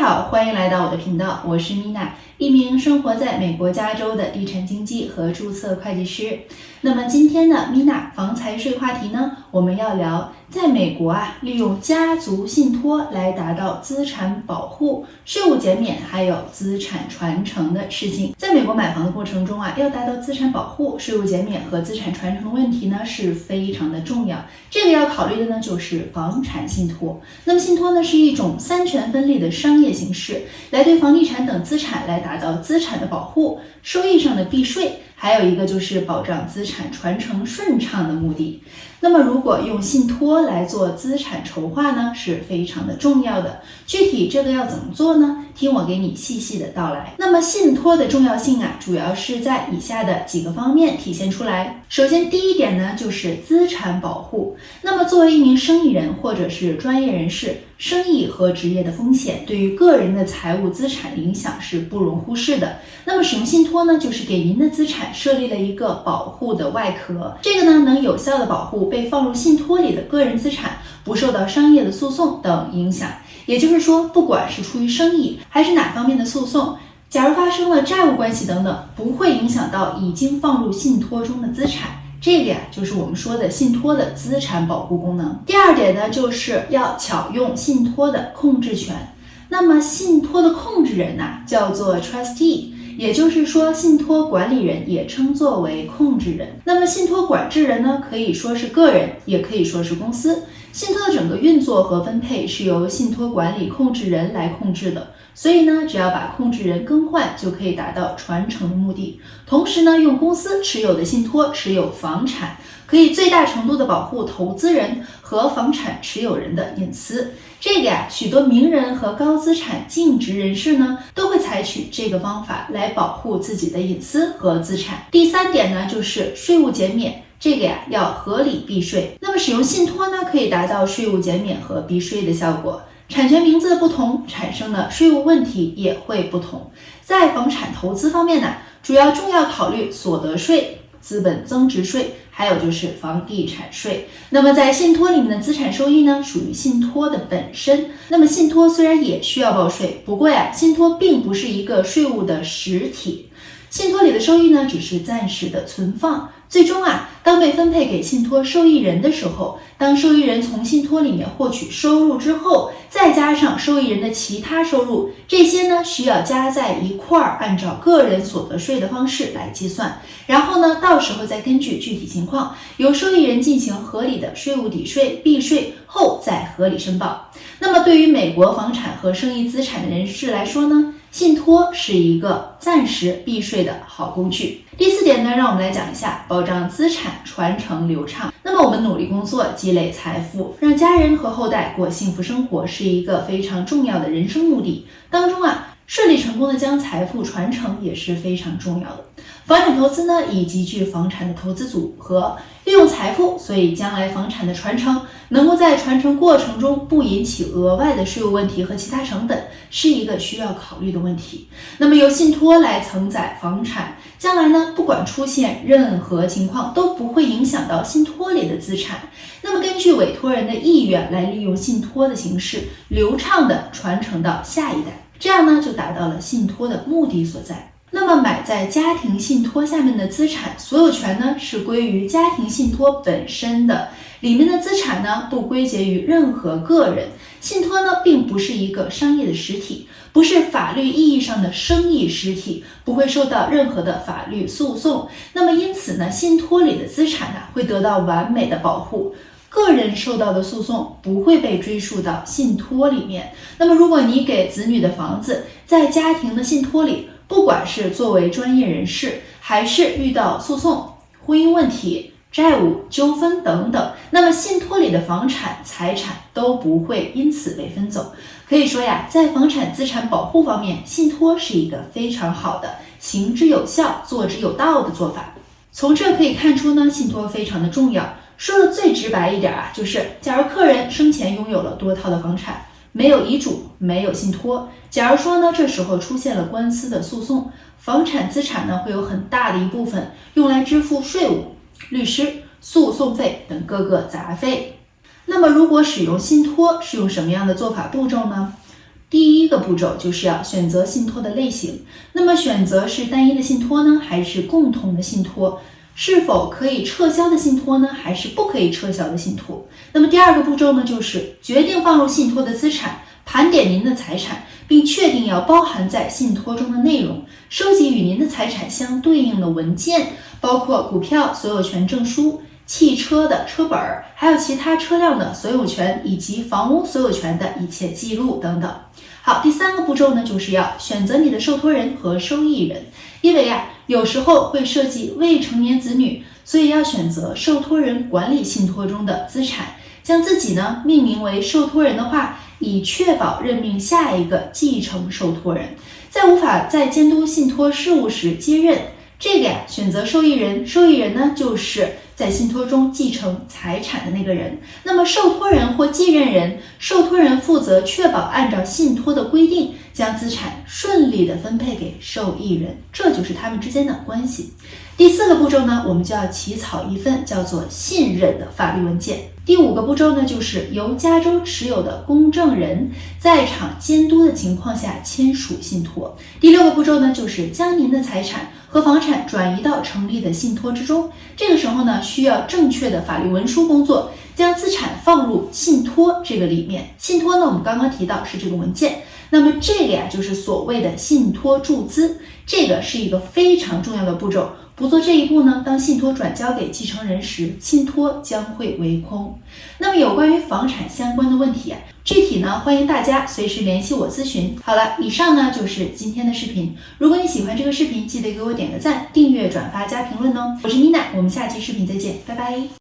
好，欢迎来到我的频道，我是米娜，一名生活在美国加州的地产经纪和注册会计师。那么今天的米娜房财税话题呢，我们要聊在美国利用家族信托来达到资产保护、税务减免还有资产传承的事情。在美国买房的过程中要达到资产保护、税务减免和资产传承的问题呢是非常的重要。这个要考虑的呢就是房产信托。那么信托呢是一种三权分立的商业形式，来对房地产等资产来达到资产的保护、收益上的避税，还有一个就是保障资产传承顺畅的目的。那么如果用信托来做资产筹划呢，是非常的重要的。具体这个要怎么做呢？听我给你细细的道来。那么信托的重要性主要是在以下的几个方面体现出来。首先第一点呢，就是资产保护。那么作为一名生意人或者是专业人士，生意和职业的风险对于个人的财务资产的影响是不容忽视的。那么使用信托呢，就是给您的资产设立了一个保护的外壳，这个呢能有效的保护被放入信托里的个人资产不受到商业的诉讼等影响。也就是说，不管是出于生意还是哪方面的诉讼，假如发生了债务关系等等，不会影响到已经放入信托中的资产。这个就是我们说的信托的资产保护功能。第二点呢，就是要巧用信托的控制权。那么信托的控制人叫做 trustee， 也就是说信托管理人也称作为控制人。那么信托管制人呢，可以说是个人，也可以说是公司。信托的整个运作和分配是由信托管理控制人来控制的，所以呢，只要把控制人更换，就可以达到传承的目的。同时呢，用公司持有的信托持有房产，可以最大程度的保护投资人和房产持有人的隐私。这个许多名人和高资产净值人士呢，都会采取这个方法来保护自己的隐私和资产。第三点呢，就是税务减免。这个要合理避税。那么使用信托呢，可以达到税务减免和避税的效果。产权名字的不同，产生的税务问题也会不同。在房产投资方面呢，主要重要考虑所得税、资本增值税，还有就是房地产税。那么在信托里面的资产收益呢，属于信托的本身。那么信托虽然也需要报税，不过信托并不是一个税务的实体。信托里的收益呢，只是暂时的存放，最终当被分配给信托受益人的时候，当受益人从信托里面获取收入之后，再加上受益人的其他收入，这些呢需要加在一块儿，按照个人所得税的方式来计算，然后呢，到时候再根据具体情况，由受益人进行合理的税务抵税、避税后再合理申报。那么对于美国房产和生意资产的人士来说呢，信托是一个暂时避税的好工具。第四点呢，让我们来讲一下保障资产传承流畅。那么我们努力工作，积累财富，让家人和后代过幸福生活，是一个非常重要的人生目的。当中顺利成功的将财富传承也是非常重要的。房产投资呢，以集聚房产的投资组合，利用财富，所以将来房产的传承能够在传承过程中不引起额外的税务问题和其他成本，是一个需要考虑的问题。那么由信托来承载房产，将来呢，不管出现任何情况都不会影响到信托里的资产。那么根据委托人的意愿来利用信托的形式，流畅的传承到下一代，这样呢就达到了信托的目的所在。那么买在家庭信托下面的资产所有权呢，是归于家庭信托本身的，里面的资产呢不归结于任何个人。信托呢并不是一个商业的实体，不是法律意义上的生意实体，不会受到任何的法律诉讼。那么因此呢，信托里的资产会得到完美的保护，个人受到的诉讼不会被追溯到信托里面。那么如果你给子女的房子在家庭的信托里，不管是作为专业人士，还是遇到诉讼、婚姻问题、债务纠纷等等，那么信托里的房产财产都不会因此被分走。可以说在房产资产保护方面，信托是一个非常好的行之有效、做之有道的做法。从这可以看出呢，信托非常的重要。说的最直白一点就是假如客人生前拥有了多套的房产，没有遗嘱，没有信托，假如说呢，这时候出现了官司的诉讼，房产资产呢会有很大的一部分用来支付税务、律师、诉讼费等各个杂费。那么如果使用信托是用什么样的做法步骤呢？第一个步骤就是要选择信托的类型，那么选择是单一的信托呢，还是共同的信托？是否可以撤销的信托呢，还是不可以撤销的信托？那么第二个步骤呢，就是决定放入信托的资产，盘点您的财产，并确定要包含在信托中的内容，收集与您的财产相对应的文件，包括股票所有权证书、汽车的车本，还有其他车辆的所有权以及房屋所有权的一切记录等等。好，第三个步骤呢，就是要选择你的受托人和受益人，因为有时候会涉及未成年子女，所以要选择受托人管理信托中的资产，将自己呢命名为受托人的话，以确保任命下一个继承受托人，在无法在监督信托事务时接任。这个选择受益人，受益人呢就是在信托中继承财产的那个人。那么受托人或继任人，受托人负责确保按照信托的规定，将资产顺利的分配给受益人，这就是他们之间的关系。第四个步骤呢，我们就要起草一份叫做信任的法律文件。第五个步骤呢，就是由加州持有的公证人在场监督的情况下签署信托。第六个步骤呢，就是将您的财产和房产转移到成立的信托之中。这个时候呢，需要正确的法律文书工作，将资产放入信托这个里面。信托呢，我们刚刚提到是这个文件，那么这个就是所谓的信托注资，这个是一个非常重要的步骤。不做这一步呢，当信托转交给继承人时，信托将会为空。那么有关于房产相关的问题具体呢，欢迎大家随时联系我咨询。好了，以上呢就是今天的视频。如果你喜欢这个视频，记得给我点个赞、订阅、转发加评论哦。我是妮娜，我们下期视频再见，拜拜。